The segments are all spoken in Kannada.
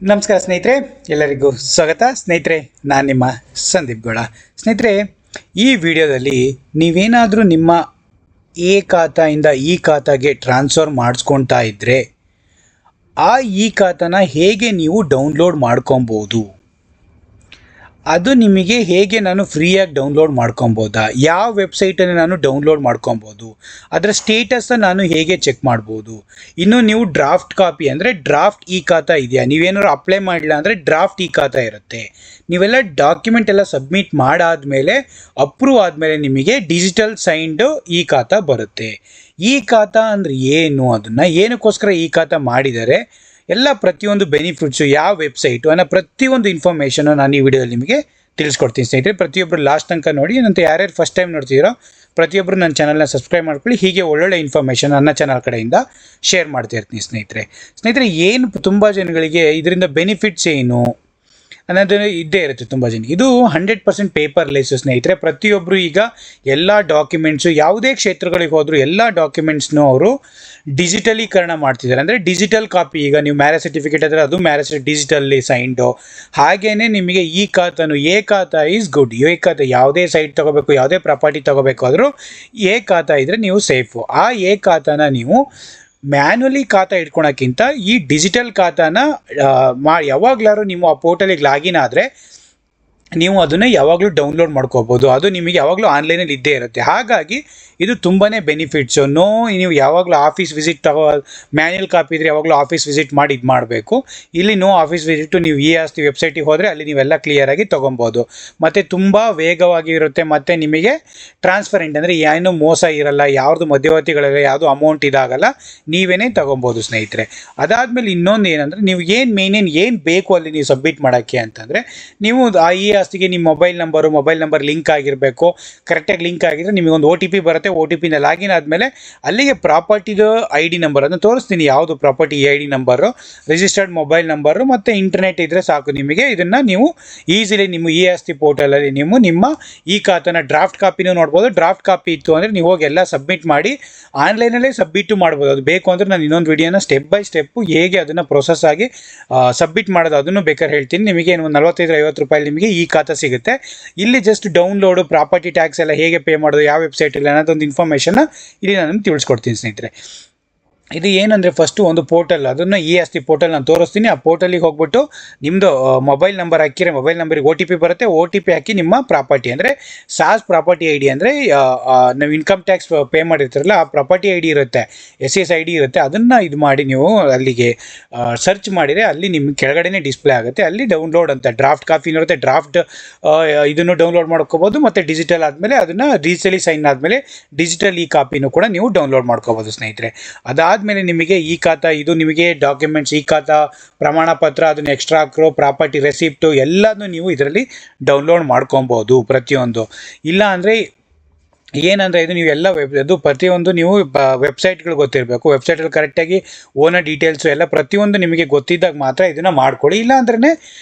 ನಮಸ್ಕಾರ ಸ್ನೇಹಿತರೆ, ಎಲ್ಲರಿಗೂ ಸ್ವಾಗತ. ಸ್ನೇಹಿತರೆ, ನಾನು ನಿಮ್ಮ ಸಂದೀಪ್ ಗೌಡ. ಸ್ನೇಹಿತರೆ, ಈ ವಿಡಿಯೋದಲ್ಲಿ ನೀವೇನಾದರೂ ನಿಮ್ಮ ಎ ಖಾತೆಯಿಂದ ಈ ಖಾತೆಗೆ ಟ್ರಾನ್ಸ್ಫರ್ ಮಾಡಿಸ್ಕೊಳ್ತಾ ಇದ್ದರೆ ಆ ಈ ಖಾತೆನ ಹೇಗೆ ನೀವು ಡೌನ್ಲೋಡ್ ಮಾಡ್ಕೊಬೋದು, ಅದು ನಿಮಗೆ ಹೇಗೆ ನಾನು ಫ್ರೀಯಾಗಿ ಡೌನ್ಲೋಡ್ ಮಾಡ್ಕೊಬೋದಾ, ಯಾವ ವೆಬ್ಸೈಟನ್ನು ನಾನು ಡೌನ್ಲೋಡ್ ಮಾಡ್ಕೊಬೋದು, ಅದರ ಸ್ಟೇಟಸ್ನ ನಾನು ಹೇಗೆ ಚೆಕ್ ಮಾಡ್ಬೋದು, ಇನ್ನು ನೀವು ಡ್ರಾಫ್ಟ್ ಕಾಪಿ ಅಂದರೆ ಡ್ರಾಫ್ಟ್ ಈ ಖಾತೆ ಇದೆಯಾ, ನೀವೇನಾದ್ರು ಅಪ್ಲೈ ಮಾಡಿಲ್ಲ ಅಂದರೆ ಡ್ರಾಫ್ಟ್ ಈ ಖಾತೆ ಇರುತ್ತೆ. ನೀವೆಲ್ಲ ಡಾಕ್ಯುಮೆಂಟ್ ಎಲ್ಲ ಸಬ್ಮಿಟ್ ಮಾಡಾದಮೇಲೆ ಅಪ್ರೂವ್ ಆದಮೇಲೆ ನಿಮಗೆ ಡಿಜಿಟಲ್ ಸೈನ್ಡ್ ಈ ಖಾತೆ ಬರುತ್ತೆ. ಈ ಖಾತೆ ಅಂದರೆ ಏನು, ಅದನ್ನು ಏನಕ್ಕೋಸ್ಕರ ಈ ಖಾತೆ ಮಾಡಿದ್ದಾರೆ, ಎಲ್ಲ ಪ್ರತಿಯೊಂದು ಬೆನಿಫಿಟ್ಸು, ಯಾವ ವೆಬ್ಸೈಟು ಅನ್ನೋ ಪ್ರತಿಯೊಂದು ಇನ್ಫಾರ್ಮೇಷನು ನಾನು ಈ ವಿಡಿಯೋದಲ್ಲಿ ನಿಮಗೆ ತಿಳಿಸ್ಕೊಡ್ತೀನಿ. ಸ್ನೇಹಿತರೆ, ಪ್ರತಿಯೊಬ್ಬರು ಲಾಸ್ಟ್ ತನಕ ನೋಡಿ. ನಂತರ ಯಾರ್ಯಾರು ಫಸ್ಟ್ ಟೈಮ್ ನೋಡ್ತಿದ್ದೀರೋ ಪ್ರತಿಯೊಬ್ಬರು ನನ್ನ ಚಾನಲ್ನ ಸಬ್ಸ್ಕ್ರೈಬ್ ಮಾಡ್ಕೊಳ್ಳಿ. ಹೀಗೆ ಒಳ್ಳೊಳ್ಳೆ ಇನ್ಫಾರ್ಮೇಷನ್ ನನ್ನ ಚಾನಲ್ ಕಡೆಯಿಂದ ಶೇರ್ ಮಾಡ್ತಾ ಇರ್ತೀನಿ. ಸ್ನೇಹಿತರೆ, ಏನು ತುಂಬ ಜನಗಳಿಗೆ ಇದರಿಂದ ಬೆನಿಫಿಟ್ಸ್ ಏನು ಅನ್ನೋದು ಇದ್ದೇ ಇರುತ್ತೆ ತುಂಬ ಜನಕ್ಕೆ. ಇದು 100% ಪೇಪರ್ಲೆಸ್ ಸ್ನೇಹಿತರೆ. ಪ್ರತಿಯೊಬ್ಬರು ಈಗ ಎಲ್ಲ ಡಾಕ್ಯುಮೆಂಟ್ಸು, ಯಾವುದೇ ಕ್ಷೇತ್ರಗಳಿಗೆ ಹೋದರೂ ಎಲ್ಲ ಡಾಕ್ಯುಮೆಂಟ್ಸ್ನು ಅವರು ಡಿಜಿಟಲೀಕರಣ ಮಾಡ್ತಿದ್ದಾರೆ. ಅಂದರೆ ಡಿಜಿಟಲ್ ಕಾಪಿ. ಈಗ ನೀವು ಮ್ಯಾರೇಜ್ ಸರ್ಟಿಫಿಕೇಟ್ ಆದರೆ ಅದು ಮ್ಯಾರೇಜ್ ಡಿಜಿಟಲ್ಲಿ ಸೈನ್ಡು. ಹಾಗೆಯೇ ನಿಮಗೆ ಈ ಖಾತೆನು ಎ ಖಾತೆ ಈಸ್ ಗುಡ್. ಎ ಖಾತೆ ಯಾವುದೇ ಸೈಟ್ ತೊಗೋಬೇಕು, ಯಾವುದೇ ಪ್ರಾಪರ್ಟಿ ತೊಗೋಬೇಕು ಆದರೂ ಎ ಖಾತೆ ಇದ್ದರೆ ನೀವು ಸೇಫು. ಆ ಎ ಖಾತೆನ ನೀವು ಮ್ಯಾನ್ಯಲಿ ಖಾತೆ ಇಟ್ಕೊಳಕ್ಕಿಂತ ಈ ಡಿಜಿಟಲ್ ಖಾತಾನ ಯಾವಾಗಲಾರು ನೀವು ಆ ಪೋರ್ಟಲಿಗೆ ಲಾಗಿನ್ ಆದರೆ ನೀವು ಅದನ್ನು ಯಾವಾಗಲೂ ಡೌನ್ಲೋಡ್ ಮಾಡ್ಕೋಬೋದು. ಅದು ನಿಮಗೆ ಯಾವಾಗಲೂ ಆನ್ಲೈನಲ್ಲಿ ಇದ್ದೇ ಇರುತ್ತೆ. ಹಾಗಾಗಿ ಇದು ತುಂಬಾ ಬೆನಿಫಿಟ್ಸು. ನೀವು ಯಾವಾಗಲೂ ಆಫೀಸ್ ವಿಸಿಟ್ ಮ್ಯಾನ್ಯಲ್ ಕಾಪಿ ಇದ್ದರೆ ಯಾವಾಗಲೂ ಆಫೀಸ್ ವಿಸಿಟ್ ಮಾಡಿ ಇದು ಮಾಡಬೇಕು. ಇಲ್ಲಿ ನೋ ಆಫೀಸ್ ವಿಸಿಟು. ನೀವು ಈ ಆಸ್ತಿ ವೆಬ್ಸೈಟಿಗೆ ಹೋದರೆ ಅಲ್ಲಿ ನೀವೆಲ್ಲ ಕ್ಲಿಯರಾಗಿ ತೊಗೊಬೋದು. ಮತ್ತು ತುಂಬ ವೇಗವಾಗಿ ಇರುತ್ತೆ. ಮತ್ತು ನಿಮಗೆ ಟ್ರಾನ್ಸ್ಪರೆಂಟ್ ಅಂದರೆ ಏನೂ ಮೋಸ ಇರಲ್ಲ, ಯಾವುದು ಮಧ್ಯವರ್ತಿಗಳಿಲ್ಲ, ಯಾವುದು ಅಮೌಂಟ್ ಇದಾಗಲ್ಲ, ನೀವೇ ತೊಗೊಬೋದು ಸ್ನೇಹಿತರೆ. ಅದಾದಮೇಲೆ ಇನ್ನೊಂದು ಏನಂದರೆ, ನೀವು ಏನು ಬೇಕು ಅಲ್ಲಿ ನೀವು ಸಬ್ಮಿಟ್ ಮಾಡೋಕ್ಕೆ ಅಂತಂದರೆ, ನೀವು ಈ ಆಸ್ತಿಗೆ ನಿಮ್ಮ ಮೊಬೈಲ್ ನಂಬರ್ ಲಿಂಕ್ ಆಗಿರಬೇಕು. ಕರೆಕ್ಟಾಗಿ ಲಿಂಕ್ ಆಗಿದ್ರೆ ನಿಮಗೊಂದು OTP ಬರುತ್ತೆ. OTPನ ಲಾಗಿನ್ ಆದಮೇಲೆ ಅಲ್ಲಿಗೆ ಪ್ರಾಪರ್ಟಿದು ID ನಂಬರ್ ಅದನ್ನು ತೋರಿಸ್ತೀನಿ. ಯಾವುದು property ID number, registered mobile number ಮತ್ತು ಇಂಟರ್ನೆಟ್ ಇದ್ದರೆ ಸಾಕು. ನಿಮಗೆ ಇದನ್ನು ನೀವು ಈಸಿಲಿ ನಿಮ್ಮ ಈ ಆಸ್ತಿ ಪೋರ್ಟಲಲ್ಲಿ ನೀವು ನಿಮ್ಮ ಈ ಖಾತೆನ ಡ್ರಾಫ್ಟ್ ಕಾಪಿನೂ ನೋಡ್ಬೋದು. ಡ್ರಾಫ್ಟ್ ಕಾಪಿ ಇತ್ತು ಅಂದರೆ ನೀವು ಹೋಗಿ ಎಲ್ಲ ಸಬ್ಮಿಟ್ ಮಾಡಿ ಆನ್ಲೈನಲ್ಲೇ ಸಬ್ಮಿಟ್ಟು ಮಾಡ್ಬೋದು. ಅದು ಬೇಕು ಅಂದರೆ ನಾನು ಇನ್ನೊಂದು ವಿಡಿಯೋನ ಸ್ಟೆಪ್ ಬೈ ಸ್ಟೆಪ್ಪು ಹೇಗೆ ಅದನ್ನು ಪ್ರೊಸೆಸ್ ಆಗಿ ಸಬ್ಮಿಟ್ ಮಾಡೋದು ಅದನ್ನು ಬೇಕಾದ್ರೆ ಹೇಳ್ತೀನಿ. ನಿಮಗೆ ಒಂದು 45-50 ರೂಪಾಯಿ ನಿಮಗೆ ಈ ಖಾತೆ ಸಿಗುತ್ತೆ. ಇಲ್ಲಿ ಜಸ್ಟ್ ಡೌನ್ಲೋಡು, ಪ್ರಾಪರ್ಟಿ ಟ್ಯಾಕ್ಸ್ ಎಲ್ಲ ಹೇಗೆ ಪೇ ಮಾಡೋದು, ಯಾವ ವೆಬ್ಸೈಟಲ್ಲಿ ಅನ್ನೋದೊಂದು ಇನ್ಫಾರ್ಮೇಷನ್ನ ಇಲ್ಲಿ ನಾನು ತಿಳಿಸ್ಕೊಡ್ತೀನಿ ಸ್ನೇಹಿತರೆ. ಇದು ಏನಂದರೆ, ಫಸ್ಟು ಒಂದು ಪೋರ್ಟಲ್, ಅದನ್ನು ಈ ಆಸ್ತಿ ಪೋರ್ಟಲ್ ನಾನು ತೋರಿಸ್ತೀನಿ. ಆ ಪೋರ್ಟಲಿಗೆ ಹೋಗ್ಬಿಟ್ಟು ನಿಮ್ಮದು ಮೊಬೈಲ್ ನಂಬರ್ ಹಾಕಿದ್ರೆ ಮೊಬೈಲ್ ನಂಬರಿಗೆ OTP ಬರುತ್ತೆ. OTP ಹಾಕಿ ನಿಮ್ಮ ಪ್ರಾಪರ್ಟಿ ಅಂದರೆ ಸಾಸ್ ಪ್ರಾಪರ್ಟಿ ID ಅಂದರೆ ನಾವು ಇನ್ಕಮ್ ಟ್ಯಾಕ್ಸ್ ಪೇ ಮಾಡಿರ್ತಾರಲ್ಲ ಆ ಪ್ರಾಪರ್ಟಿ ID ಇರುತ್ತೆ, SS ID ಇರುತ್ತೆ. ಅದನ್ನು ಇದು ಮಾಡಿ ನೀವು ಅಲ್ಲಿಗೆ ಸರ್ಚ್ ಮಾಡಿದರೆ ಅಲ್ಲಿ ನಿಮ್ಗೆ ಕೆಳಗಡೆನೇ ಡಿಸ್ಪ್ಲೇ ಆಗುತ್ತೆ. ಅಲ್ಲಿ ಡೌನ್ಲೋಡ್ ಅಂತ ಡ್ರಾಫ್ಟ್ ಕಾಪಿನೂ ಇರುತ್ತೆ. ಡ್ರಾಫ್ಟ್ ಇದನ್ನು ಡೌನ್ಲೋಡ್ ಮಾಡ್ಕೋಬೋದು. ಮತ್ತು ಡಿಜಿಟಲ್ ಆದಮೇಲೆ ಅದನ್ನು ಡಿಜಿಟಲಿ ಸೈನ್ ಆದಮೇಲೆ ಡಿಜಿಟಲ್ ಈ ಕಾಪಿನೂ ಕೂಡ ನೀವು ಡೌನ್ಲೋಡ್ ಮಾಡ್ಕೋಬೋದು ಸ್ನೇಹಿತರೆ. ಅದಾದಮೇಲೆ ನಿಮಗೆ ಈ ಖಾತೆ, ಇದು ನಿಮಗೆ ಡಾಕ್ಯುಮೆಂಟ್ಸ್, ಈ ಖಾತೆ ಪ್ರಮಾಣ ಪತ್ರ, ಅದನ್ನು ಎಕ್ಸ್ಟ್ರಾ ಪ್ರಾಪರ್ಟಿ ರೆಸಿಪ್ಟು ಎಲ್ಲದನ್ನು ನೀವು ಇದರಲ್ಲಿ ಡೌನ್ಲೋಡ್ ಮಾಡ್ಕೊಬೋದು ಪ್ರತಿಯೊಂದು. ಇಲ್ಲ ಅಂದರೆ ಏನಂದರೆ, ಇದು ನೀವು ಎಲ್ಲ ಅದು ಪ್ರತಿಯೊಂದು ನೀವು ವೆಬ್ಸೈಟ್ಗಳು ಗೊತ್ತಿರಬೇಕು. ವೆಬ್ಸೈಟಲ್ಲಿ ಕರೆಕ್ಟಾಗಿ ಓನರ್ ಡೀಟೇಲ್ಸು ಎಲ್ಲ ಪ್ರತಿಯೊಂದು ನಿಮಗೆ ಗೊತ್ತಿದ್ದಾಗ ಮಾತ್ರ ಇದನ್ನು ಮಾಡ್ಕೊಳ್ಳಿ. ಇಲ್ಲ ಅಂದ್ರೆ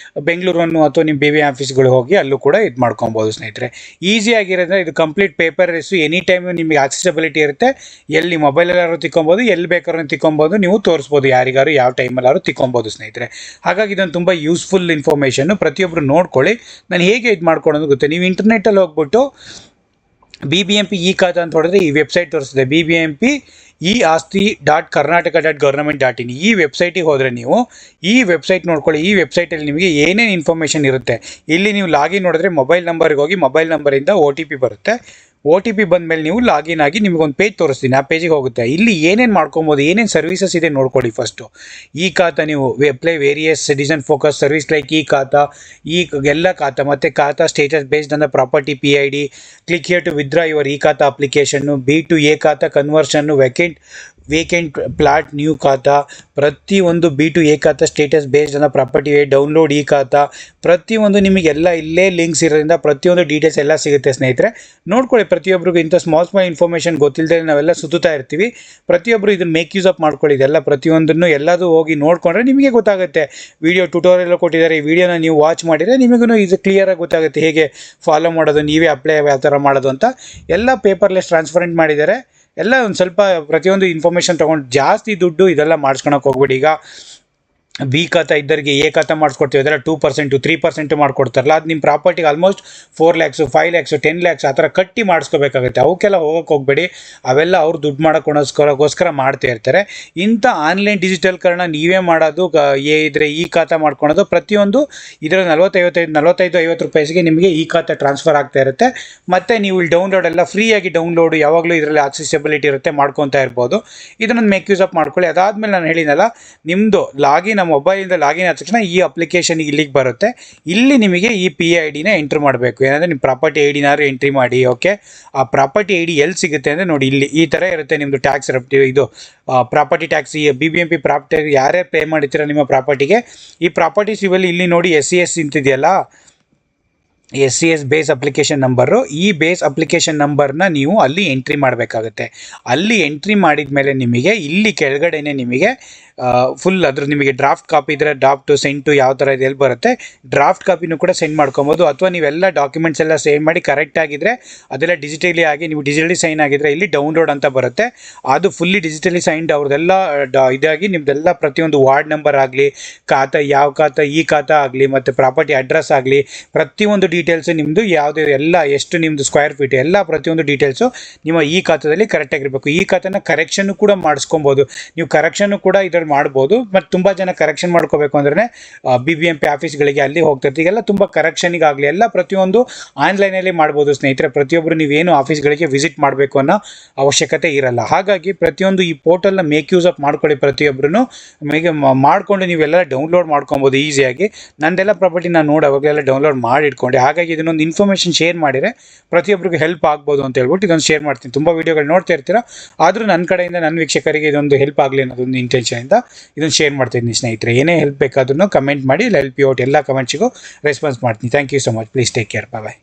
ಬೆಂಗಳೂರನ್ನು ಅಥವಾ ನಿಮ್ಮ BBI ಆಫೀಸ್ಗಳು ಹೋಗಿ ಅಲ್ಲೂ ಕೂಡ ಇದು ಮಾಡ್ಕೊಬೋದು ಸ್ನೇಹಿತರೆ. ಈಸಿಯಾಗಿರೋದ್ರೆ ಇದು ಕಂಪ್ಲೀಟ್ ಪೇಪರ್ಲೆಸ್ಸು. ಎನಿ ಟೈಮು ನಿಮಗೆ ಆಕ್ಸೆಸಿಬಿಲಿಟಿ ಇರುತ್ತೆ. ಎಲ್ಲಿ ಮೊಬೈಲಲ್ಲಾದ್ರು ತಿಕ್ಕೊಬೋದು, ಎಲ್ಲಿ ಬೇಕಾದ್ರೂ ತಿಕ್ಕೊಬೋದು, ನೀವು ತೋರಿಸ್ಬೋದು ಯಾರಿಗಾರು, ಯಾವ ಟೈಮಲ್ಲಾದ್ರು ತಿಕ್ಕೊಬೋದು ಸ್ನೇಹಿತರೆ. ಹಾಗಾಗಿ ಇದೊಂದು ತುಂಬ ಯೂಸ್ಫುಲ್ ಇನ್ಫಾರ್ಮೇಷನ್ನು. ಪ್ರತಿಯೊಬ್ಬರು ನೋಡ್ಕೊಳ್ಳಿ. ನಾನು ಹೇಗೆ ಇದು ಮಾಡ್ಕೊಳ್ಳೋದು ಗೊತ್ತೆ. ನೀವು ಇಂಟರ್ನೆಟ್ಟಲ್ಲಿ ಹೋಗ್ಬಿಟ್ಟು BBMP ಈ ಖಾತೆ ಅಂತ ಹೊಡೆದ್ರೆ ಈ ವೆಬ್ಸೈಟ್ ತೋರಿಸ್ತದೆ. BBMP e-asti.karnataka.government.in ಈ ವೆಬ್ಸೈಟಿಗೆ ಹೋದರೆ ನೀವು ಈ ವೆಬ್ಸೈಟ್ ನೋಡ್ಕೊಳ್ಳಿ. ಈ ವೆಬ್ಸೈಟಲ್ಲಿ ನಿಮಗೆ ಏನೇನು ಇನ್ಫಾರ್ಮೇಷನ್ ಇರುತ್ತೆ. ಇಲ್ಲಿ ನೀವು ಲಾಗಿನ್ ನೋಡಿದ್ರೆ ಮೊಬೈಲ್ ನಂಬರ್ಗೆ ಹೋಗಿ ಮೊಬೈಲ್ ನಂಬರಿಂದ OTP ಬರುತ್ತೆ. OTP ಬಂದಮೇಲೆ ನೀವು ಲಾಗಿನ್ ಆಗಿ ನಿಮಗೊಂದು ಪೇಜ್ ತೋರಿಸ್ತೀನಿ. ಆ ಪೇಜಿಗೆ ಹೋಗುತ್ತೆ. ಇಲ್ಲಿ ಏನೇನು ಮಾಡ್ಕೊಬೋದು, ಏನೇನು ಸರ್ವಿಸಸ್ ಇದೆ ನೋಡ್ಕೊಳ್ಳಿ. ಫಸ್ಟು ಈ ಖಾತೆ ನೀವು apply various citizen focus service like ಈ ಖಾತೆ, ಈ ಎಲ್ಲ ಖಾತೆ ಮತ್ತು ಖಾತಾ status based on the property PID, click here to withdraw your ಈ ಖಾತಾ ಅಪ್ಲಿಕೇಶನ್ನು, B to A ಖಾತಾ ಕನ್ವರ್ಷನ್ನು, ವೇಕೆಂಟ್ ಪ್ಲಾಟ್ ನ್ಯೂ ಖಾತಾ, ಪ್ರತಿಯೊಂದು B to A ಖಾತಾ status based on the property, download ಈ ಖಾತಾ, ಪ್ರತಿಯೊಂದು ನಿಮಗೆಲ್ಲ ಇಲ್ಲೇ ಲಿಂಕ್ಸ್ ಇರೋದ್ರಿಂದ ಪ್ರತಿಯೊಂದು ಡೀಟೇಲ್ಸ್ ಎಲ್ಲ ಸಿಗುತ್ತೆ ಸ್ನೇಹಿತರೆ. ನೋಡ್ಕೊಳ್ಳಿ. ಪ್ರತಿಯೊಬ್ಬರಿಗೂ ಇಂಥ ಸ್ಮಾಲ್ ಇನ್ಫಾರ್ಮೇಷನ್ ಗೊತ್ತಿಲ್ಲದೆ ನಾವೆಲ್ಲ ಸುತ್ತಾ ಇರ್ತೀವಿ. ಪ್ರತಿಯೊಬ್ಬರು ಇದನ್ನು ಮೇಕ್ ಯೂಸ್ ಅಪ್ ಮಾಡ್ಕೊಳ್ಳಿ. ಇದೆಲ್ಲ ಪ್ರತಿಯೊಂದನ್ನು ಎಲ್ಲದೂ ಹೋಗಿ ನೋಡಿಕೊಂಡ್ರೆ ನಿಮಗೆ ಗೊತ್ತಾಗುತ್ತೆ. ವಿಡಿಯೋ ಟ್ಯುಟೋರಿಯಲ್ ಕೊಟ್ಟಿದ್ದಾರೆ. ಈ ವಿಡಿಯೋನ ನೀವು ವಾಚ್ ಮಾಡಿದರೆ ನಿಮಗೂ ಇದು ಕ್ಲಿಯರಾಗಿ ಗೊತ್ತಾಗುತ್ತೆ ಹೇಗೆ ಫಾಲೋ ಮಾಡೋದು, ನೀವೇ ಅಪ್ಲೈ ಯಾವ ಥರ ಮಾಡೋದು ಅಂತ. ಎಲ್ಲ ಪೇಪರ್ಲೆಸ್ ಟ್ರಾನ್ಸ್ಪರೆಂಟ್ ಮಾಡಿದ್ದಾರೆ. ಎಲ್ಲ ಒಂದು ಸ್ವಲ್ಪ ಪ್ರತಿಯೊಂದು ಇನ್ಫಾರ್ಮೇಷನ್ ತೊಗೊಂಡು ಜಾಸ್ತಿ ದುಡ್ಡು ಇದೆಲ್ಲ ಮಾಡಿಸ್ಕೊಳಕ್ಕೆ ಹೋಗ್ಬೇಡಿ. ಈಗ ಬಿ ಖಾತಾ ಇದ್ದರಿಗೆ ಎ ಖಾತಾ ಮಾಡಿಸ್ಕೊಡ್ತೀವಿ, ಅದೆಲ್ಲ 2% 3% ಮಾಡಿಕೊಡ್ತಾರಲ್ಲ, ಅದು ನಿಮ್ಮ ಪ್ರಾಪರ್ಟಿಗೆ ಆಲ್ಮೋಸ್ಟ್ 4 lakhs 5 lakhs 10 lakhs ಆ ಥರ ಕಟ್ಟಿ ಮಾಡಿಸ್ಕೋಬೇಕಾಗುತ್ತೆ. ಅವಕ್ಕೆಲ್ಲ ಹೋಗೋಕೆ ಹೋಗಬೇಡಿ, ಅವೆಲ್ಲ ಅವ್ರು ದುಡ್ಡು ಮಾಡೋಕ್ಕೋಸ್ಕರ ಮಾಡ್ತಾ ಇರ್ತಾರೆ. ಇಂಥ ಆನ್ಲೈನ್ ಡಿಜಿಟಲ್ಕರಣ ನೀವೇ ಮಾಡೋದು, ಇದ್ರೆ ಈ ಖಾತಾ ಮಾಡ್ಕೊಳೋದು, ಪ್ರತಿಯೊಂದು ಇದರ 45-50 ರೂಪಾಯಿಗೆ ನಿಮಗೆ ಈ ಖಾತಾ ಟ್ರಾನ್ಸ್ಫರ್ ಆಗ್ತಾ ಇರುತ್ತೆ. ಮತ್ತು ನೀವು ಇಲ್ಲಿ ಡೌನ್ಲೋಡ್ ಎಲ್ಲ ಫ್ರೀಯಾಗಿ ಡೌನ್ಲೋಡು ಯಾವಾಗಲೂ ಇದರಲ್ಲಿ ಆಕ್ಸೆಸಿಬಿಲಿಟಿ ಇರುತ್ತೆ, ಮಾಡ್ಕೊತಾ ಇರ್ಬೋದು. ಇದನ್ನು ಮೇಕ್ ಯೂಸ್ ಅಪ್ ಮಾಡ್ಕೊಳ್ಳಿ. ಅದಾದಮೇಲೆ ನಾನು ಹೇಳಿದ್ನಲ್ಲ, ನಿಮ್ಮದು ಲಾಗಿನ್ ಮೊಬೈಲಿಂದ ಲಾಗಿನ್ ಆದ ತಕ್ಷಣ ಈ ಅಪ್ಲಿಕೇಶನ್ ಇಲ್ಲಿಗೆ ಬರುತ್ತೆ. ಇಲ್ಲಿ ನಿಮಗೆ ಈ PID ಎಂಟ್ರಿ ಮಾಡಬೇಕು. ಏನಂದರೆ ನಿಮ್ಮ ಪ್ರಾಪರ್ಟಿ ಐಡಿನಾದ್ರು ಎಂಟ್ರಿ ಮಾಡಿ. ಓಕೆ, ಆ ಪ್ರಾಪರ್ಟಿ ID ಎಲ್ಲಿ ಸಿಗುತ್ತೆ ಅಂದರೆ ನೋಡಿ, ಇಲ್ಲಿ ಈ ಥರ ಇರುತ್ತೆ ನಿಮ್ಮದು ಟ್ಯಾಕ್ಸ್ ಇದು ಪ್ರಾಪರ್ಟಿ ಟ್ಯಾಕ್ಸ್. ಈ BBMP ಪ್ರಾಪರ್ಟಿ ಯಾರ್ಯಾರು ಪೇ ಮಾಡಿರ್ತೀರ ನಿಮ್ಮ ಪ್ರಾಪರ್ಟಿಗೆ, ಈ ಪ್ರಾಪರ್ಟೀಸ್ ಇವೆಲ್ಲ ಇಲ್ಲಿ ನೋಡಿ SCS ಇಂತಿದೆಯಲ್ಲ, SCS base application number. ಈ ಬೇಸ್ ಅಪ್ಲಿಕೇಶನ್ ನಂಬರ್ನ ನೀವು ಅಲ್ಲಿ ಎಂಟ್ರಿ ಮಾಡಬೇಕಾಗುತ್ತೆ. ಅಲ್ಲಿ ಎಂಟ್ರಿ ಮಾಡಿದ ಮೇಲೆ ನಿಮಗೆ ಇಲ್ಲಿ ಕೆಳಗಡೆನೆ ನಿಮಗೆ ಫುಲ್ ಅದ್ರ ನಿಮಗೆ ಡ್ರಾಫ್ಟ್ ಕಾಪಿ ಇದ್ದರೆ ಡ್ರಾಫ್ಟು ಸೆಂಟು ಯಾವ ಥರ ಇದೆ ಎಲ್ಲಿ ಬರುತ್ತೆ, ಡ್ರಾಫ್ಟ್ ಕಾಪಿನೂ ಕೂಡ ಸೆಂಡ್ ಮಾಡ್ಕೊಬೋದು. ಅಥವಾ ನೀವೆಲ್ಲ ಡಾಕ್ಯುಮೆಂಟ್ಸ್ ಎಲ್ಲ ಸೆಂಡ್ ಮಾಡಿ ಕರೆಕ್ಟ್ ಆಗಿದ್ದರೆ ಅದೆಲ್ಲ ಡಿಜಿಟಲಿ ಆಗಿ, ನೀವು ಡಿಜಿಟಲಿ ಸೈನ್ ಆಗಿದ್ದರೆ ಇಲ್ಲಿ ಡೌನ್ಲೋಡ್ ಅಂತ ಬರುತ್ತೆ. ಅದು ಫುಲ್ಲಿ ಡಿಜಿಟಲಿ ಸೈನ್ಡ್ ಅವ್ರದ್ದೆಲ್ಲ ಇದಾಗಿ ನಿಮ್ಮದೆಲ್ಲ ಪ್ರತಿಯೊಂದು ವಾರ್ಡ್ ನಂಬರ್ ಆಗಲಿ, ಖಾತಾ ಯಾವ ಖಾತಾ ಈ ಖಾತಾ ಆಗಲಿ, ಮತ್ತು ಪ್ರಾಪರ್ಟಿ ಅಡ್ರೆಸ್ ಆಗಲಿ, ಪ್ರತಿಯೊಂದು ಡೀಟೇಲ್ಸು ನಿಮ್ಮದು ಯಾವುದು ಎಲ್ಲ ಎಷ್ಟು ನಿಮ್ಮದು ಸ್ಕ್ವೇರ್ ಫೀಟ್ ಎಲ್ಲ ಪ್ರತಿಯೊಂದು ಡೀಟೇಲ್ಸು ನಿಮ್ಮ ಈ ಖಾತಾದಲ್ಲಿ ಕರೆಕ್ಟಾಗಿರಬೇಕು. ಈ ಖಾತಾನ ಕರೆಕ್ಷನ್ನು ಕೂಡ ಮಾಡಿಸ್ಕೊಬೋದು. ನೀವು ಕರೆಕ್ಷನ್ನು ಕೂಡ ಇದರಲ್ಲಿ ಮಾಡ್ಬೋದು. ಮತ್ತು ತುಂಬ ಜನ ಕರೆಕ್ಷನ್ ಮಾಡ್ಕೋಬೇಕು ಅಂದ್ರೆ BBMP ಆಫೀಸ್ಗಳಿಗೆ ಅಲ್ಲಿ ಹೋಗ್ತಿರ್ತೀವಿ. ಈಗೆಲ್ಲ ತುಂಬ ಕರೆಕ್ಷನಿಗಾಗಲಿ ಎಲ್ಲ ಪ್ರತಿಯೊಂದು ಆನ್ಲೈನಲ್ಲಿ ಮಾಡ್ಬೋದು ಸ್ನೇಹಿತರೆ. ಪ್ರತಿಯೊಬ್ಬರು ನೀವೇನು ಆಫೀಸ್ಗಳಿಗೆ ವಿಸಿಟ್ ಮಾಡಬೇಕು ಅನ್ನೋ ಅವಶ್ಯಕತೆ ಇರಲ್ಲ. ಹಾಗಾಗಿ ಪ್ರತಿಯೊಂದು ಈ ಪೋರ್ಟಲ್ನ ಮೇಕ್ ಯೂಸ್ ಅಪ್ ಮಾಡ್ಕೊಳ್ಳಿ. ಪ್ರತಿಯೊಬ್ಬರೂ ಮಾಡಿಕೊಂಡು ನೀವೆಲ್ಲ ಡೌನ್ಲೋಡ್ ಮಾಡ್ಕೊಬೋದು ಈಸಿಯಾಗಿ. ನಂದೆಲ್ಲ ಪ್ರಾಪರ್ಟಿ ನಾನು ಅವಾಗಲೆಲ್ಲ ಡೌನ್ಲೋಡ್ ಮಾಡಿ ಇಟ್ಕೊಂಡೆ. ಹಾಗಾಗಿ ಇದನ್ನೊಂದು ಇನ್ಫಾರ್ಮೇಷನ್ ಶೇರ್ ಮಾಡಿದರೆ ಪ್ರತಿಯೊಬ್ಬರಿಗೂ ಹೆಲ್ಪ್ ಆಗ್ಬೋದು ಅಂತ ಹೇಳ್ಬಿಟ್ಟು ಇದೊಂದು ಶೇರ್ ಮಾಡ್ತೀನಿ. ತುಂಬ ವೀಡಿಯೋಗಳು ನೋಡ್ತಾ ಇರ್ತೀರಾ, ಆದರೂ ನನ್ನ ಕಡೆಯಿಂದ ನನ್ನ ವೀಕ್ಷಕರಿಗೆ ಇದೊಂದು ಹೆಲ್ಪ್ ಆಗಲಿ ಅನ್ನೋದೊಂದು ಇಂಟೆನ್ಷನಿಂದ ಇದನ್ನು ಶೇರ್ ಮಾಡ್ತಿದ್ದೀನಿ ಸ್ನೇಹಿತರೆ. ಏನೇ ಹೆಲ್ಪ್ ಬೇಕಾದ್ರೂ ಕಮೆಂಟ್ ಮಾಡಿ, ಹೆಲ್ಪ್ ಯು ಔಟ್ ಎಲ್ಲ ಕಮೆಂಟ್ಸಿಗೂ ರೆಸ್ಪಾನ್ಸ್ ಮಾಡ್ತೀನಿ. Thank you so much. Please take care. Bye.